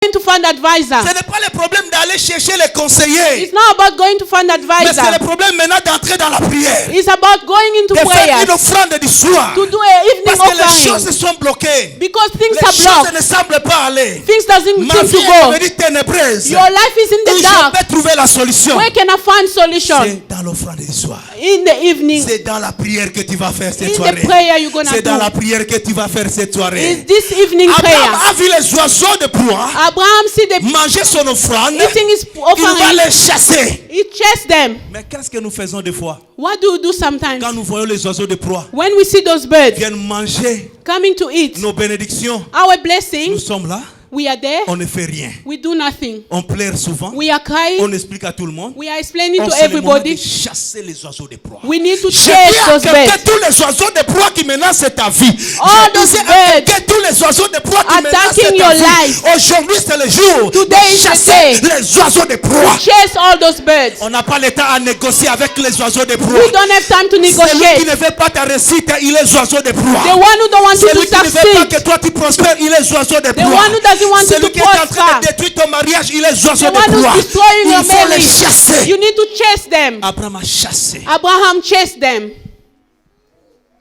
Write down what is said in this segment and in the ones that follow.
going to find advisor. Ce n'est pas le problème d'aller chercher les conseillers. It's not about going to find Mais c'est advisor. le problème maintenant d'entrer dans la prière. It's about going into De faire prayer. une offrande du soir. To do a evening Parce que les offering. choses sont bloquées. Because things Les are choses blocked. ne semblent pas aller. Things doesn't Ma seem vie to go. est devenue ténébreuse. Your life is in Où the je dark. peux trouver la solution? Where can I find solution? C'est dans l'offrande du soir. In the evening. C'est dans la prière que tu vas faire cette In soirée. the prayer you're gonna C'est dans la do. prière que tu vas faire cette soirée. Is this evening Abraham prayer. a vu les oiseaux de proie Abraham see the manger son offrande. eating his Il va offering. les chasser. He chased them. Mais qu'est-ce que nous faisons des fois? What do we do sometimes? Quand nous voyons les oiseaux de proie When we see those birds viennent manger coming to eat nos bénédictions, our nous blessings, sommes là, we are there. on ne fait rien. We do nothing. On pleure souvent, We are on crying. explique à tout le monde. We are explaining On to sait le moment de everybody. chasser les oiseaux de proie. We need to Je chase dis à those quelqu'un, birds. tous les oiseaux de proie qui menacent ta vie. All Je those disais à birds quelqu'un, tous les oiseaux de proie qui menacent attacking ta your vie. life. Aujourd'hui, c'est le jour Today de is the chasser day. les oiseaux de proie. Chase all those birds. On n'a pas le temps à négocier avec les oiseaux de proie. We don't have time to Celui qui negotiate. ne veut pas ta réussite, il est oiseau de proie. The one who don't want you Celui to qui ne veut pas succeed. que toi tu prospères, il est oiseau de The proie. one who doesn't want you Celui to qui est en train de prosper. détruire ton mariage, il est oiseau The de one proie. who's destroying Il your faut les marriage. chasser. You need to chase them. Abraham a chassé. Abraham chased them.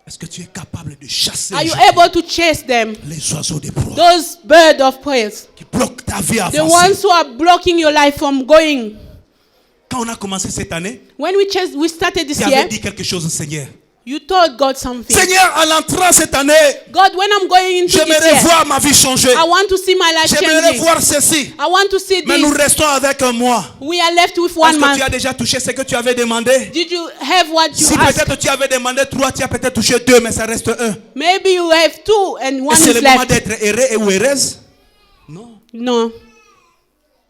Est-ce que tu es capable de chasser Are you able to chase them? les oiseaux de proie Those birds of prey. qui bloquent ta vie à The avancer? ones who are blocking your life from going. Quand on a commencé cette année, When we started this tu avais year, dit quelque chose au Seigneur. you told God something. Seigneur, en entrant cette année, God, when I'm going into this j'aimerais year, voir ma vie changer. I want to see my life J'aimerais changing. voir ceci. I want to see Mais nous this. restons avec un mois. We are left with Est-ce 1 que month. tu as déjà touché ce que tu avais demandé? Did you have what you Si asked? peut-être tu avais demandé 3, tu as peut-être touché 2, mais ça reste 1. Maybe you have 2 and Et 1 c'est is le moment left. d'être heureux et ou heureuse? Non. No.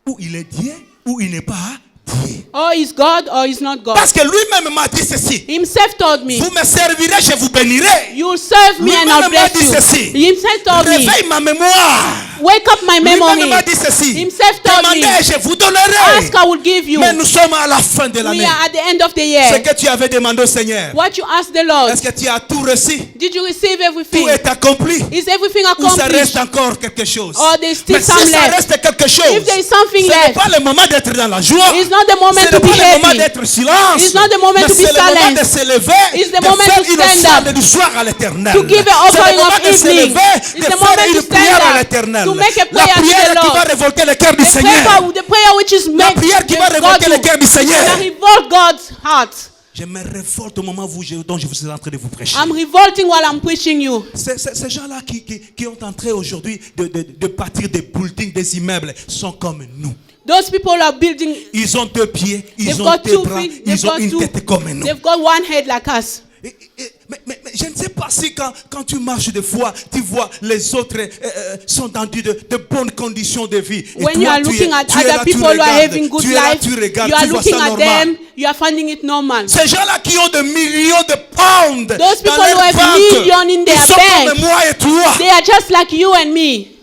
Ou il est Dieu, ou il n'est pas Dieu. Or is God or is not God. Parce que lui-même m'a dit ceci. Himself told me, Vous me servirez, je vous bénirai. you will serve me and Lui-même I'll m'a bless dit you. ceci. Himself told me, Réveille ma mémoire. wake up my memory. Lui-même m'a dit ceci. Himself told Demandez me, et je vous donnerai. ask, I will give you. Mais nous sommes à la fin de We l'année. are at the end of the Ce year. que tu avais demandé au Seigneur. What you asked the Lord, Est-ce que tu as tout reçu? did you receive Tout everything? est accompli? Is everything Ou ça accomplished? reste encore quelque chose? Or there's still Mais si some ça left? reste quelque chose, If there is something ce n'est left, pas le moment d'être dans la joie. it's not the moment Ce to n'est be pas le moment happy. d'être silence. It's not the moment Mais to be c'est le moment silent. de se lever, It's the de moment faire to une stand offrande up. du soir à l'Éternel. To give an C'est offering le moment of de se evening. lever, It's de the faire moment to une stand prière à up. l'Éternel. To make a La prayer to prière the qui Lord. va révolter le cœur du The Seigneur. prayer which is La made prière qui va God révolter le cœur du that Seigneur. revolt God's heart. Je me révolte au moment dont je vous suis en train de vous prêcher. I'm revolting while I'm preaching you. Ces gens-là qui ont entré aujourd'hui de bâtir des buildings, des immeubles, sont comme nous. Those people are building. Ils ont 2 pieds, ils They've ont got 2 2 bras, feet. ils They've ont got une 2. tête comme nous. They've got 1 head like us. Mais je ne sais pas si quand tu marches de foi, tu vois les autres sont dans de bonnes conditions de vie. Et When toi, you are looking at other people who are having good life, you are looking at them, you are finding it normal. Ces gens-là qui ont de millions de pounds Those people dans leur who have banque, millions in ils their sont bank, comme moi et toi. they are just like you and me.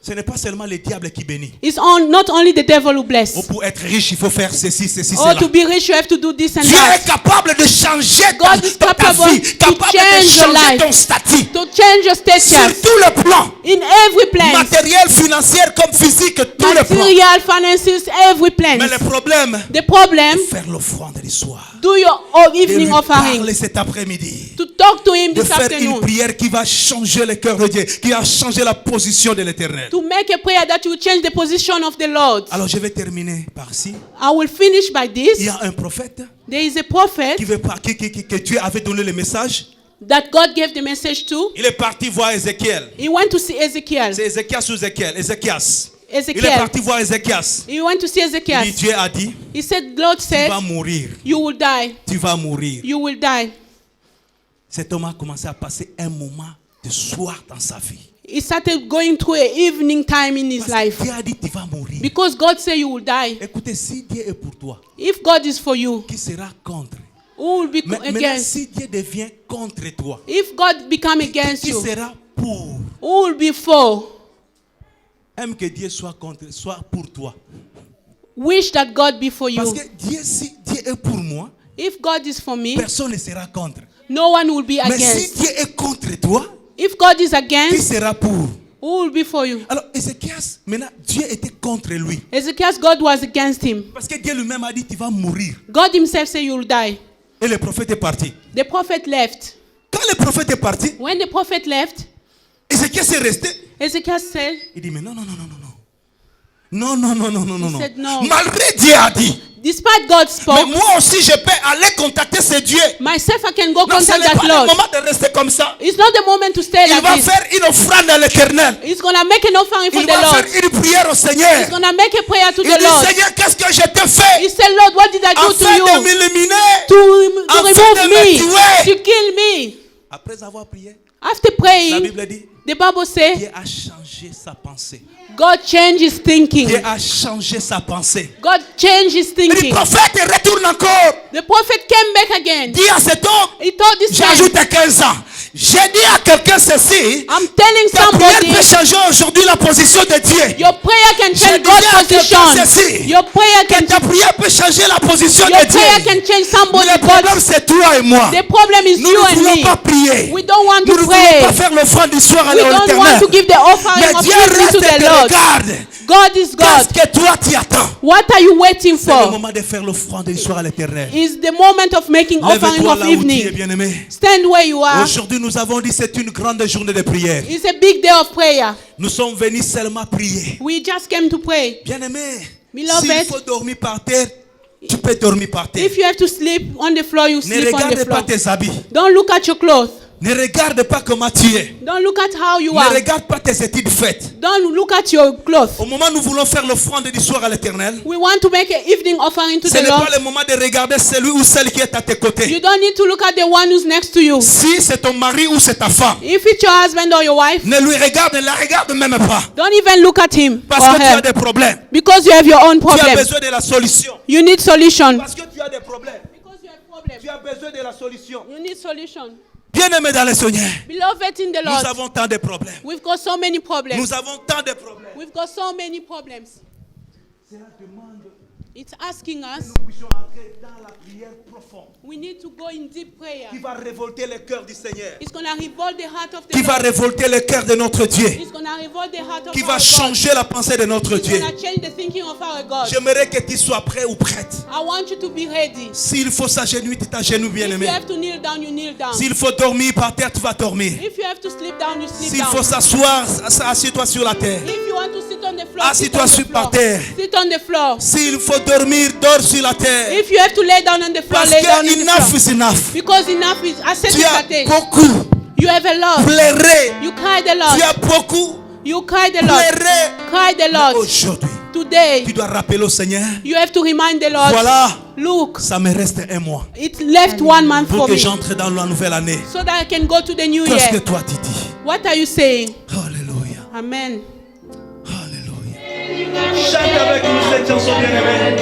Ce n'est pas seulement le diable qui bénit. It's not only the devil who bless. Pour être riche, il faut faire ceci, Or cela. to be rich, you have to do this and Dieu that. est capable de changer God is ta capable vie, to capable de change your changer life. ton statut. To change your Sur stature tous les plans, in every place. matériel, financier comme physique, tous les plans. Material, finances, every place. Mais le problème, The problem, faire l'offrande du soir. do your De evening lui offering. parler cet après-midi. To talk to him De this faire une afternoon. prière qui va changer le cœur de Dieu, qui va changer la position de l'Éternel. To make a prayer that will change the position of the Lord. Alors je vais terminer par ci. I will finish by Il y this. a un prophète There is a prophet que Dieu avait donné le message. that God gave the message to. Il est parti voir Ézéchiel. He went to see Ezekiel. C'est Ézéchias ou Ézéchiel? Ézéchias. Il est Ezekiel. parti voir Ézéchias. He went to see Et Ezekiel. Dieu a dit, He said, Lord tu said, vas mourir. you will die. Tu vas mourir. You will die. Cet homme a commencé à passer un moment de soir dans sa vie. He started going through an evening time in his Parce que life. Dieu a dit, tu vas mourir. Because God said you will die. Écoutez, si Dieu est pour toi, If God is for you, qui sera contre? who will be Mais maintenant, against? si Dieu devient contre toi, If God become against qui you, sera pour? who will be for? Aime que Dieu soit contre, soit pour toi. Wish that God be for Parce you. que Dieu, si Dieu est pour moi, If God is for me, personne ne sera contre. no one will be Mais si against. Dieu est contre toi, If God is qui against, sera pour? who will be for you? Alors, Ézéchias Maintenant, Dieu était contre lui. Ezekiel's God was against him. Parce que Dieu lui-même a dit, tu vas mourir. God himself said you'll die. Et le prophète est parti. The prophet left. Quand le prophète est parti, When the prophet left, Ézéchiel s'est resté. Ezekiel said, Il dit, mais non. Non. said no. Malgré Dieu a dit. Despite God Mais spoke, moi aussi, je peux aller contacter ce Dieu. myself I can go Non, ce contact n'est that pas le Lord. moment de rester comme ça. It's not the moment to stay Il like va this. faire une offrande à l'Éternel. He's gonna make an offering for Il the va Lord. faire une prière au Seigneur. He's gonna make a prayer to Il the dit, Lord. Seigneur, qu'est-ce que je t'ai fait He said, Lord, what did I do to afin de you? m'éliminer? To Afin de remove me me, tuer. to kill me. Après avoir prié, After la praying, Bible dit, the Bible says, Dieu a changé sa pensée. God changed his thinking. Dieu a changé sa pensée. God changed his Et le thinking. prophète retourne encore. The prophet came back again. Dit à cet homme, He told this man, j'ajoute 15 ans. J'ai dit à quelqu'un ceci, I'm telling ta prière somebody, peut changer aujourd'hui la position de Dieu. your prayer can Je change disais God's à quelqu'un position. ceci, Your prayer que can ta prière peut changer la position your de prayer Dieu. can change somebody's Le problème body. c'est toi et moi. The problem is Nous you ne and voulons me. pas prier. We don't want Nous to ne voulons pas pray. faire l'offrande du soir à We don't want l'Éternel. to give the offering Mais of Dieu evening reste to et the te Lord. regarde. God is God. Qu'est-ce que toi tu attends? What are you waiting C'est le for? moment de faire l'offrande du soir à l'Éternel. Is the moment of making offering Lève-toi of là où tu es, evening. bien-aimé. Stand where you are. Aujourd'hui, nous avons dit c'est une grande journée de prière. It's a big day of prayer. Nous sommes venus seulement prier. We just came to pray. Bien-aimé, Beloved, s'il faut dormir par terre, tu peux dormir par terre. If you have to sleep on the floor, you Ne sleep on the regarde pas floor. tes habits. Don't look at your clothes. Ne regarde pas comment tu es. Don't look at how you Ne are. regarde pas tes études faites. Don't look at your clothes. Au moment où nous voulons faire l'offrande du soir à l'Éternel, We want to make an evening offering to ce the n'est Lord. pas le moment de regarder celui ou celle qui est à tes You côtés. don't need to look at the one who's next to you. Si c'est ton mari ou c'est ta femme, If it's your husband or your wife, ne lui regarde, ne la regarde même pas. don't even look at him Parce or que tu as her. des problèmes. Because you have your own Tu as problems. besoin de la solution. You need solution. Parce que tu as des problèmes. Because you have problems. Tu as besoin de la solution. You need solution. Bien-aimé dans le Seigneur, Beloved in the nous Lord, avons tant de problèmes. we've got so many problems. Nous avons tant de problèmes. We've got so many problems. It's asking us, Nous puissions entrer dans la prière profonde we need to go in deep prayer. qui va révolter le cœur du Seigneur, It's going to revolt the heart of the qui va Lord. révolter le cœur de notre Dieu, It's going to revolt the heart of qui our va God. changer la pensée de notre It's Dieu. going to change the thinking of our God. J'aimerais que tu sois prêt ou prête. I want you to be ready. S'il faut s'agenouiller, tu t'agenouilles, If bien-aimé. you have to kneel down, you kneel down. S'il faut dormir par terre, tu vas dormir. If you have to sleep down, you sleep S'il down. faut s'asseoir, assieds-toi sur la terre. If you want to sit on the floor, sit Assis-toi on the sur floor. par terre. Sit on the floor. S'il faut dormir, dors sur la terre. If you have to lay down on the floor, Parce lay down on que the enough floor. is enough. Because enough is, I said Tu it as that day. beaucoup You have a lot. pleuré. You cried a Tu lot. as beaucoup You cried a lot. pleuré. Cried a lot. Aujourd'hui, Today, tu dois rappeler au Seigneur, you have to remind the Lord, voilà, look, ça me reste un mois it left 1 month pour for que me j'entre dans la nouvelle année. so that I can go to the new Qu'est-ce que year. toi tu dis? What are you saying? Alléluia. Amen. Alléluia. Chante avec nous cette chanson bien-aimée.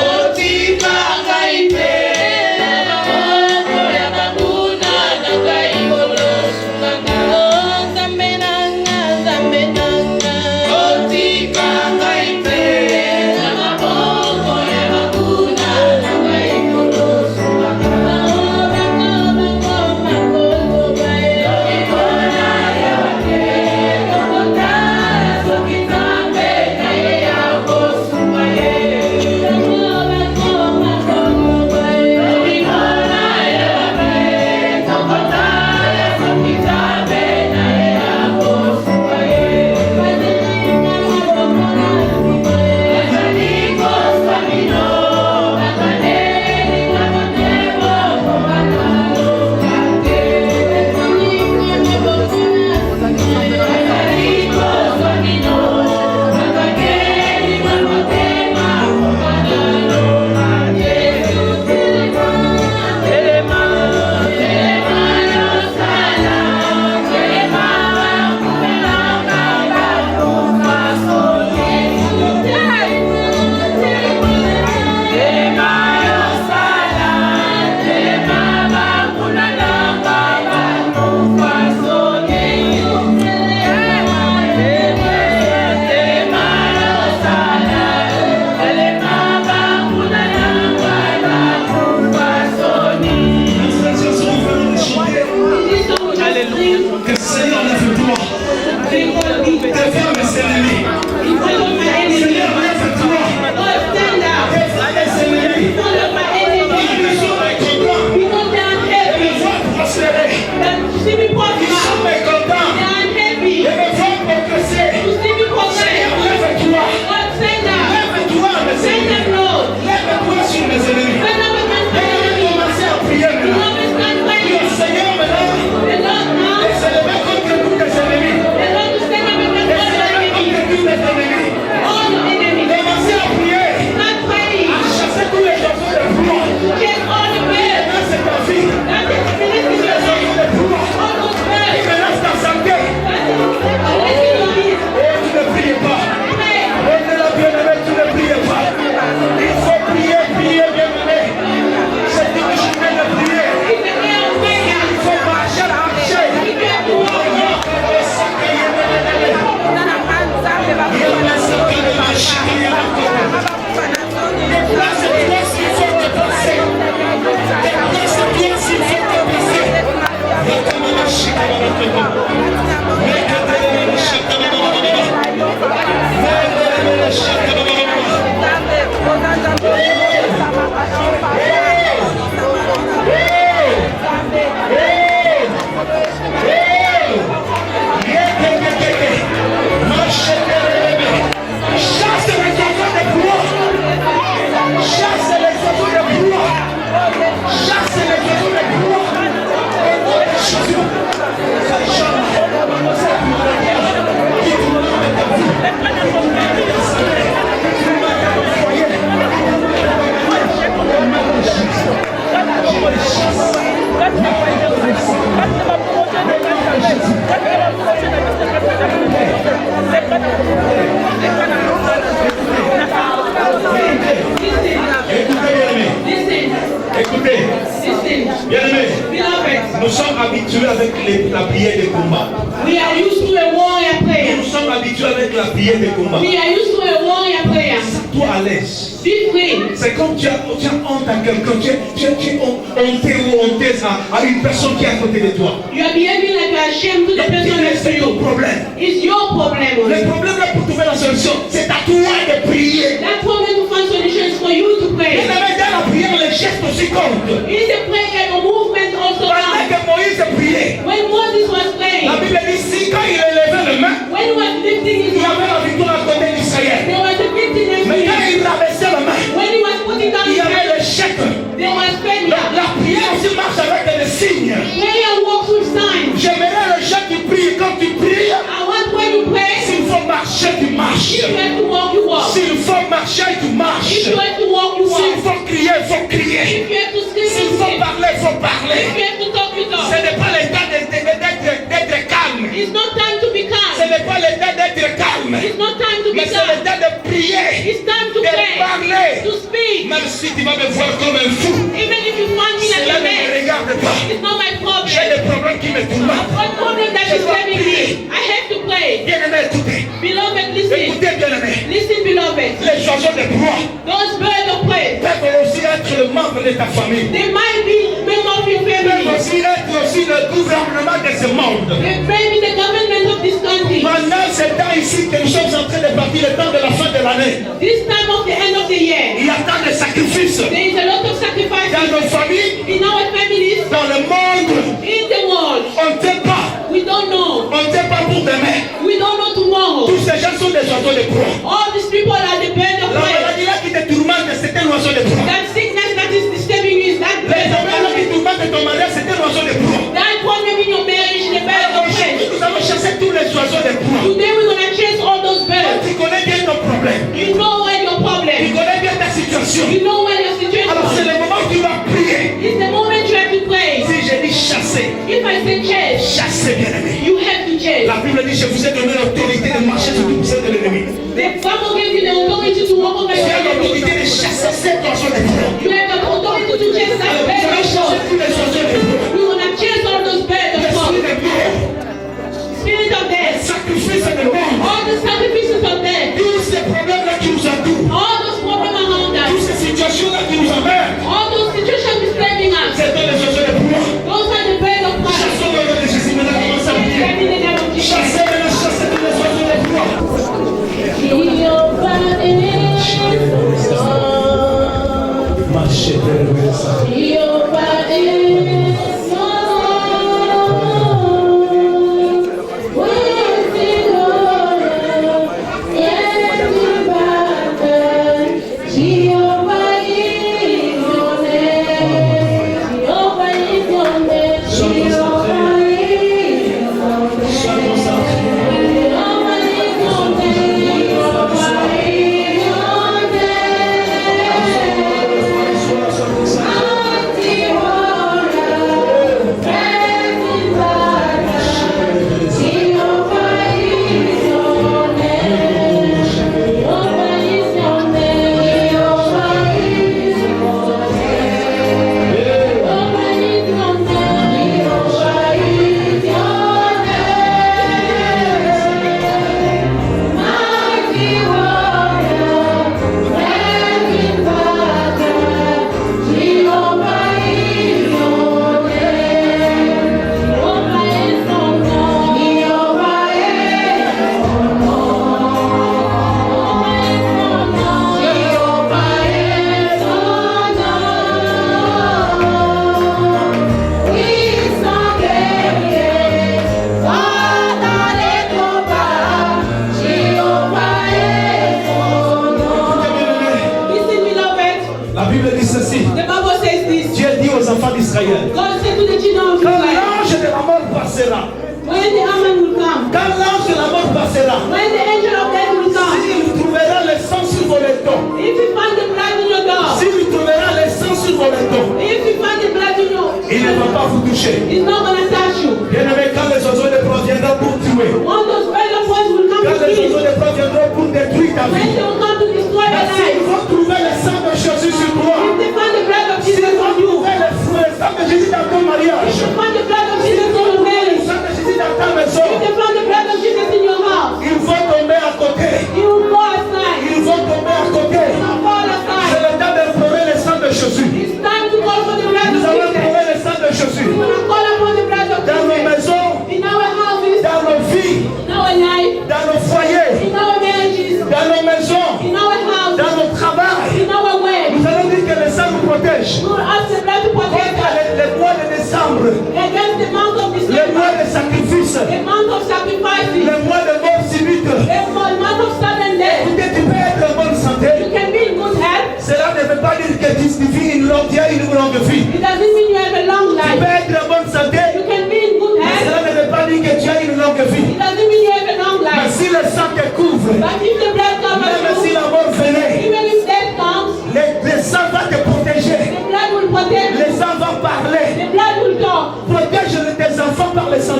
Otika gaite, Nous sommes habitués avec la prière de combat. We are used to a warrior prayer. Nous sommes habitués avec la prière de combat. We are used to a warrior prayer. Toi à l'aise. Be free. C'est comme tu as honte à quelqu'un, tu es honté ou honteuse à une personne qui est à côté de toi. You are behaving like you are ashamed to the person next to C'est ton you. problème. It's your problem. Le only. problème là pour trouver la solution, c'est à toi de prier. That problem to find solution is for you to Et pray. dans la prière, les gestes aussi comptent. In the prayer, your movement also Pendant counts. que Moïse priait, When Moses was praying, la Bible dit si quand il élevait les mains, when he was lifting his il y hand, avait la victoire à côté d'Israël. there was a victory next to Mais quand him. il rabaissait les mains, When he was putting down il y his avait hand, l'échec. there was failure. La prière aussi marche avec des signes. Prayer works with signs. J'aimerais les gens qui prient. Quand tu pries, I want when you pray, s'il faut marcher, tu marches. if you have to walk, you walk. S'il faut marcher, tu marches. If you have to walk, you S'il walk. faut crier, il faut crier. If you have to scream, S'il you faut scream. parler, il faut If parler. you have to talk, you Ce talk. n'est pas le temps d'être calme. It's not time to be Ce calm. n'est pas le temps d'être calme. It's not time to be Mais c'est le calm. temps de prier, It's time to de pray, parler. to speak. Même si tu vas me voir comme un fou, Even if you find me like cela a ne me man, regarde pas. it's not my J'ai problem. des problèmes qui me tourmentent. What problem that is having me? I have to pray. Bien-aimé, écoutez. Beloved, listen. Écoutez, bien-aimé. Listen, beloved. Les oiseaux de proie Those birds of prey, peuvent aussi être le membre de ta famille. they might be members of your Peuvent family. aussi être le gouvernement de ce monde. They may be the government of this country. Pendant ce temps ici que nous sommes en train de partir, le temps de la fin de l'année, This time of the end of the year, il y a tant de sacrifices there is a lot of dans sacrifices nos familles, in our families, dans le monde. in the world. On ne sait pas. We don't know. On ne sait pas pour demain. We don't know tomorrow. Tous ces gens sont des oiseaux de proie. All these people are the bird of La prey. maladie là qui te tourmente, c'est un oiseau de proie. That sickness that is disturbing you is that Les bird of problèmes là qui prey. tourmentent ton mariage, c'est un oiseau de proie. That problem in your marriage is the bird of prey. Aujourd'hui, nous allons chasser tous les oiseaux de proie. Today we're gonna chase all those birds. Tu connais bien ton problème. You know where your Tu problem. connais bien ta situation. You know where your situation Alors c'est is. le moment où tu vas prier. It's the moment you have to pray. Si je dis chasser, If I say chase, chasser bien aimé. you have to chase. La Bible dit, je vous ai donné l'autorité de marcher sur tout poussée de l'ennemi. The Bible gives you the authority to walk over Tu your as l'autorité de enemy. chasser cet oiseau de proie. You have the authority to chase that Alors vous bird allez of chasser prey. tous les oiseaux de proie. We're gonna chase all those birds of L'esprit prey. de mort, Spirit of death. sacrifice de mort. All the sacrifices of death. Tous ces problèmes-là qui nous entourent. All those problems around Toutes us. ces situations-là qui nous emmerdent. All those situations disturbing us. C'est dans les oiseaux de proie. Those are the birds of prey. Chassons le nom de Jésus. Maintenant, commence à prier. In the name of Jesus. Chassez maintenant, chassez tous les oiseaux de proie. Marchez vers le sang. Sois concentré. Sois concentré. Listen, beloved. La Bible dit ceci. The Bible says this. Dieu dit aux enfants d'Israël, God said to the children of quand Israel, l'ange de la mort passera, when the Amen will come, quand l'ange de la mort passera, when the angel of death will come, s'il trouvera le sang sur vos letons, if you find the blood in your door, s'il trouvera le sang sur vos letons, if you find the blood in your, il ne va pas vous toucher. it's not gonna touch you. Bien aimé, quand les oiseaux de proie viendront pour tuer, All those birds of prey will come quand to les kill. oiseaux de proie viendront pour détruire ta When vie, they will come to destroy your mais s'ils life, vont trouver le sang de Jésus sur toi, if they find the blood of s'ils Jesus vont on you, trouver le sang de Jésus dans ton mariage, if you find the blood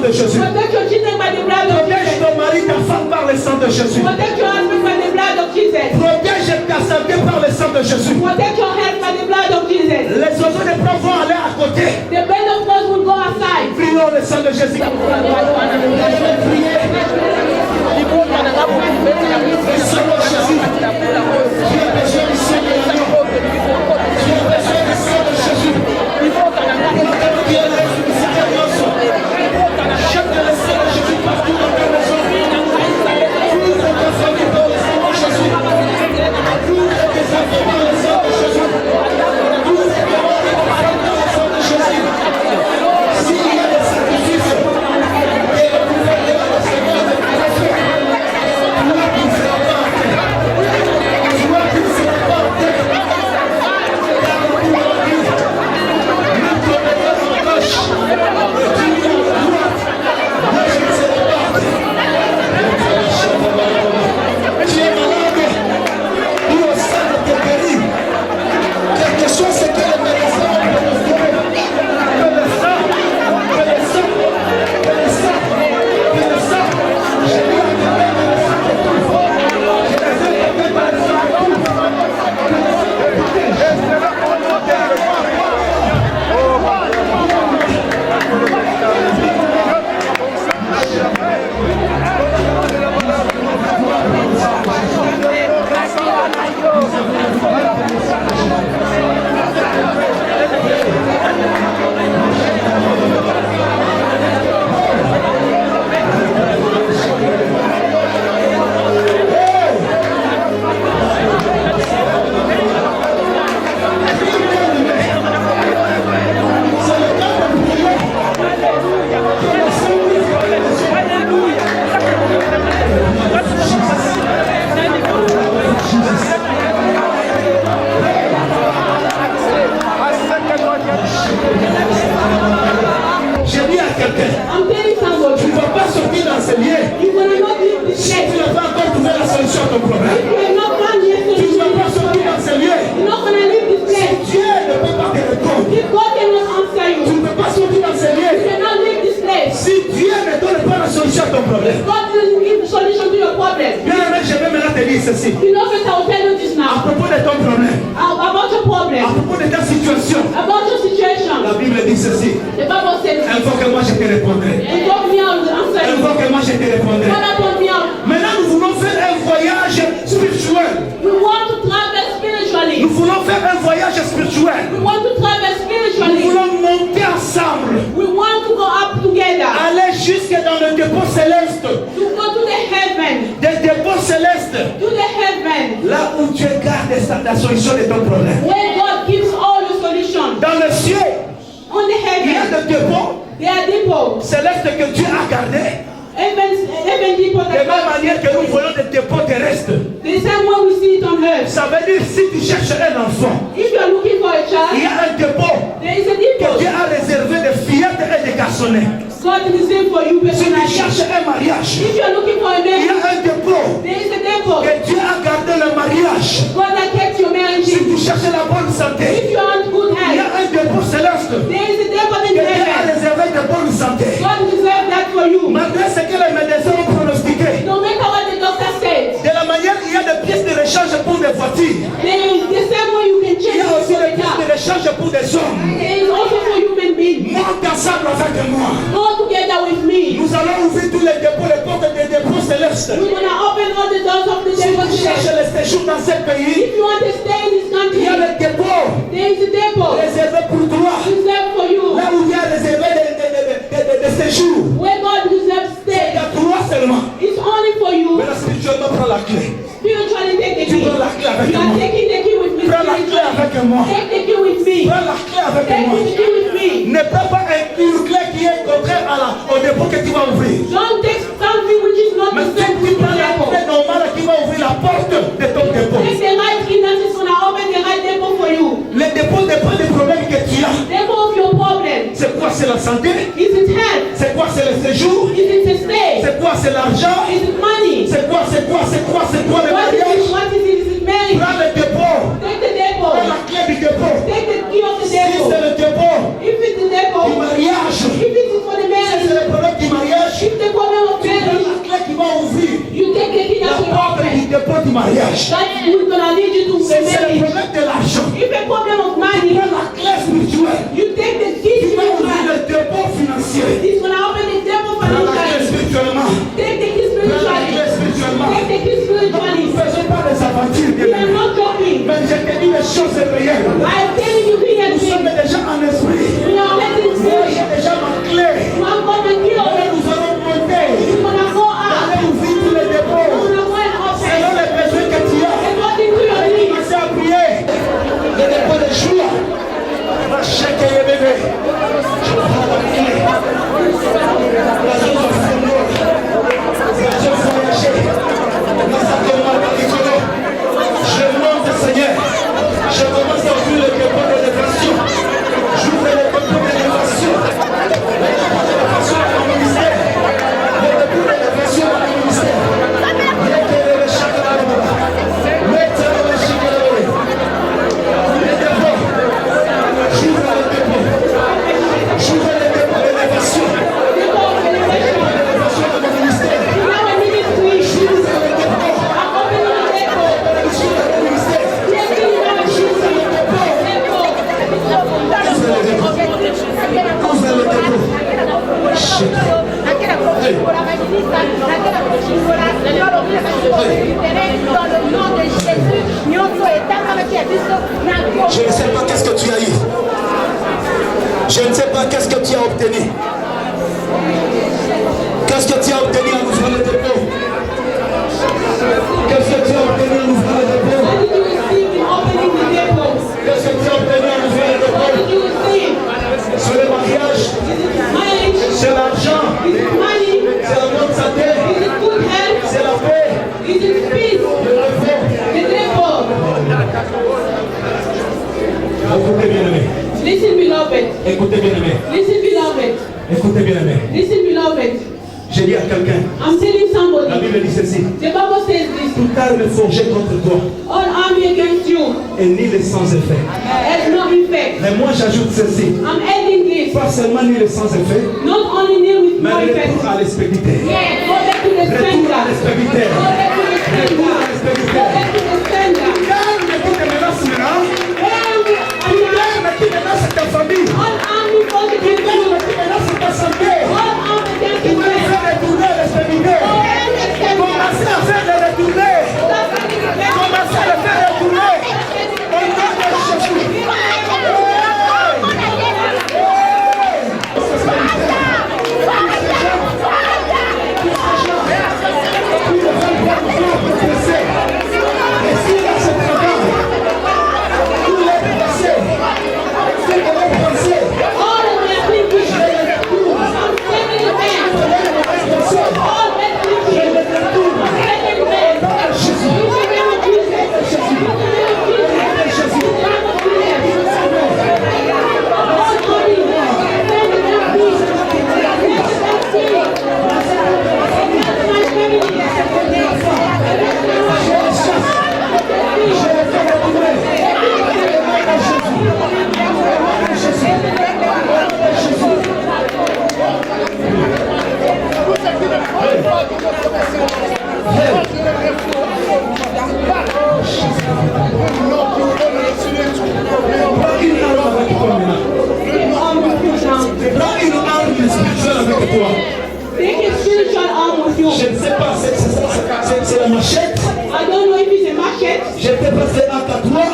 de Jésus. Protect your children by the blood of Protège Jesus. ton mari, ta femme par le sang de Jésus. Protect your husband by the blood of Jesus. Protège ta santé par le sang de Jésus. Protect your health by the blood of Jesus. Les oiseaux de proie vont aller à côté. The bird of God will go outside. Prions le sang de Jésus. Le sang de Jésus. Tu as besoin du sang de l'agneau. Tu as besoin du sang de Jésus. Tu as besoin du sang de l'agneau. Jette le sang de Jésus partout dans ta maison. Couvre ta famille par le sang de Jésus. Couvre tes enfants par le sang de Jésus. Couvre tes maris par le sang de Jésus. S'il y a des sacrifices, et le pouvoir de la Seigneur de création, toi qui seras pas en terre. Toi qui seras pas en terre. Car le pouvoir dit, ne te mets pas en gauche, tu es à droite. Moi je ne serai pas en terre. Tu es malade, ou au sein de tes péris. Quelque chose c'est que le médecin peut te trouver. Que le sang, que le sang, que le sang, que le sang. Je dis à quelqu'un que le sang te couvre. Je les ai tombés par le sang te couvre. Que le sang te protège. J'ai dit à quelqu'un, I'm telling tu somebody. ne vas pas sortir dans ce lieu You will not leave this si place. tu n'as pas encore trouvé la solution à ton problème. You will not find your Tu ne vas solution. pas sortir dans ce lieu You're not going to leave this place. Dieu ne peut pas te répondre. If God cannot answer Tu you, ne peux pas sortir dans ce lieu you cannot leave this place. si Dieu ne donne pas la solution à ton problème. God doesn't give the solution to your problem. Bien aimé, je vais maintenant te dire ceci. You know that I will tell you this À now. propos de ton problème, About your à problem, propos de ta situation, about your situation. la Bible dit ceci. The Bible says, Invoque-moi, je te répondrai. invoke me, I will answer you. Invoque-moi, je te répondrai. Call upon me, Maintenant, nous voulons faire un voyage spirituel. we want to travel spiritually. Nous voulons faire un voyage spirituel. We want to travel Nous spiritually. voulons monter ensemble. We want to go up together. Aller jusque dans le dépôt céleste. To go to the heaven. Des dépôts célestes. To the heaven. Là où Dieu garde la solution de ton problème. Where God gives all the solutions. Dans le ciel, On the il y a heaven. des dépôts There are depots. célestes que Dieu a gardés. Heaven depots De that même God manière que nous voyons des dépôts terrestres. The same way we see it on earth. Ça veut dire si tu cherches un enfant, If you are looking for a il child, y a un dépôt there is a que depot. Dieu a réservé des fillettes et des garçonnets. God is in for you Si tu personally. cherches un mariage, If you are looking for a il y a marriage, un dépôt there is a depot. que Dieu a gardé le mariage. God that kept your marriage. Si tu cherches la bonne If santé, you want good il y a health, un dépôt céleste que there is a depot in Dieu a heaven. réservé de bonne santé. God deserves that for you. Malgré ce que les médecins ont pronostiqué, No matter what the doctor says, de la manière il y a des pièces de rechange pour des voitures, there is the same way you can il y change a aussi your des pièces de car. rechange pour des hommes. There is also for human beings. Monte ensemble avec moi. Go together with me. Nous allons ouvrir tous les dépôts, les portes des dépôts célestes. We're gonna open all the doors of the Si depot tu cherches today. le séjour dans ce pays, If you want to stay in this il y a country, le dépôt there is a depot réservé pour toi. reserved for you. Là où il y a réservé des séjours. Where God reserves Il stay. y a toi seulement. It's only for you. Mais là, spirituellement, prends la clé. Spiritually, take the Tu key. prends la clé avec You are moi. taking the key with me. Prends la clé Spiritually. avec moi. Take the key with me. Prends la clé avec Take moi. the key with me. Ne prends pas une clé qui est contraire au dépôt que tu vas ouvrir. Don't take something which is not Mais the si same tu with the prends la depot. clé normale qui va ouvrir la porte de ton dépôt. Take the right key that is gonna open the right depot for you. Le dépôt dépend des problèmes que tu as. Depot of your problem. C'est quoi? C'est la santé? Is it health? C'est quoi? C'est le séjour? Is it to stay? C'est quoi? C'est l'argent? Is it money? C'est quoi? C'est quoi? C'est quoi? C'est quoi le What is mariage? it? What is it? Is it marriage? Prends le dépôt. Take the Prends depot. la clé du dépôt. Take the key of the Si c'est depot. le dépôt If it's the du depot, mariage, if it is for the si c'est marriage, le problème du mariage. That is gonna lead you to C'est le marriage. problème de l'argent. If a problem of Tu money, prends la clé spirituelle. you take the key Tu vas ouvrir spiritual. le dépôt financier. It's gonna open the devil Prends la clé financially. spirituellement. Take the key Prends la clé spiritually. spirituellement. Take the key Nous spiritually. ne faisons pas des aventures, We bien are not joking. mais je te dis les choses réelles. I'm telling you here, Nous sommes déjà en esprit. we are letting Moi, spirit. j'ai déjà ma clé. You are gonna kill Là, us. nous allons monter. You're gonna go out. Allez ouvrir tous les You're dépôts. gonna go and open. Selon les besoins que tu as. According to your needs. Commencez à prier. Les dépôts de joie. Va checker les bébés. Je prends la clé. La chose au Seigneur. La chose voyager. Nous attendons la victoire. Je monte, Seigneur. Je commence à ouvrir le dépôt de l'élévation. J'ouvre le dépôt de l'élévation. Le dépôt de l'élévation dans mon ministère. Le dépôt de l'élévation dans mon ministère. Le chacun de la baba. Le chacun de la baba. Le dépôt. J'ouvre le dépôt. J'ouvre le dépôt de l'élévation. Le dépôt de l'élévation dans mon ministère. You have a ministry. J'ouvre le dépôt. I'm opening the devil. J'ouvre le ministère. Yes, you have a ministry. Ouvre le dépôt. Je ne sais pas qu'est-ce que tu as eu. Je ne sais pas qu'est-ce que tu as obtenu. Qu'est-ce que tu as obtenu en ouvrant le dépôt? Qu'est-ce que tu as obtenu en ouvrant le dépôt? What did you receive in opening the devil? Qu'est-ce que tu as obtenu en ouvrant le What dépôt? did you receive? C'est le mariage, Marriage. c'est l'argent, Is it money? c'est la bonne santé, Is it good health? c'est la paix, Is it peace? le repos. The devil. Écoutez bien aimé, Listen, beloved. écoutez bien aimé, Listen, beloved. écoutez bien aimé. Listen, beloved. J'ai dit à quelqu'un, I'm telling la somebody. Bible dit ceci, The Bible says this. toute arme forgée contre toi All army against you est nulle et sans effet. has no effect. Mais moi j'ajoute ceci, I'm adding this. pas seulement nulle et sans effet, Not only near with mais no effect. retour à l'expéditeur. Yeah, go back to the Retour sender. à l'expéditeur. Go back to the sender. Retour à Go l'expéditeur. back to the sender. L'arme qui te menace maintenant, All l'arme qui menace ta famille, army forces against you. l'arme qui menace ta santé, All army against qui you. veut faire retourner à l'expéditeur. Commencez à faire le retourner. Commencez à le faire retourner. Au nom de Jésus. All of their thinking. I'm saving the man. All that thinking. I'm saving the man. You will never be there. You will never be there. You will never be there. All money. Saving their peace. Saving their peace. Against my family. Against Prends une arme spirituelle avec toi. Take a spiritual arm with you. Je ne sais pas, c'est la machette. I don't know if it's a machete. Je ne sais pas c'est un à toi.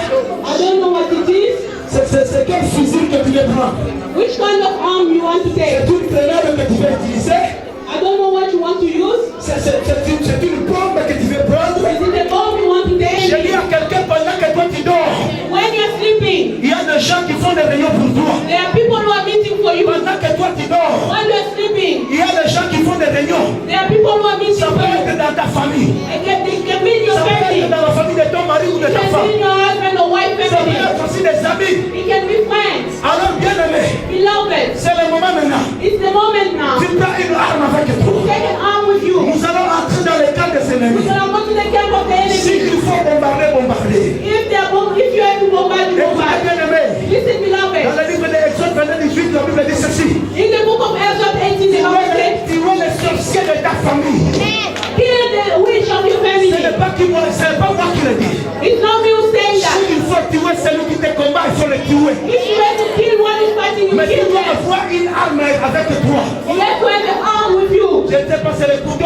I don't know what it is. C'est quel fusil que tu veux prendre? Which kind of arm you want to take? C'est une grenade que tu veux utiliser? I don't know what you want to use. C'est une bombe que tu veux prendre? Is it a bomb you want to Je take? dis à quelqu'un pendant que toi tu dors, When you're sleeping, il y a des gens qui font des réunions pour toi. there are people who are meeting for you. Pendant que toi tu dors, When you're sleeping, il y a des gens qui font des réunions. there are people who are meeting Ça for peut you. être dans ta famille. They can be in your Ça peut être family. dans la famille de ton mari ou de It ta can be femme. in your husband or wife Ça peut family. être aussi des amis. It can be friends. Alors bien aimé, Beloved, c'est le moment maintenant. it's the moment now. Tu prends une arme avec toi. Take an arm with you. Nous allons entrer dans les camps des We're ennemis. gonna go to the camp of the enemy. S'il faut bombarder, bombarder. If you have to bombard, you Écoutez bombard. bien aimé. Listen, Dans beloved. le livre de Exode 22:18, la Bible dit ceci. In the book of Exodus 18, the Bible says, Tu vois les sorciers de ta famille. kill the witch of your family. Ce n'est pas moi qui le tuer. If you ready to kill one is fighting you, Mais tu kill dois them. avoir une arme avec toi. You have to have an arm with you. Je ne sais pas, c'est le couteau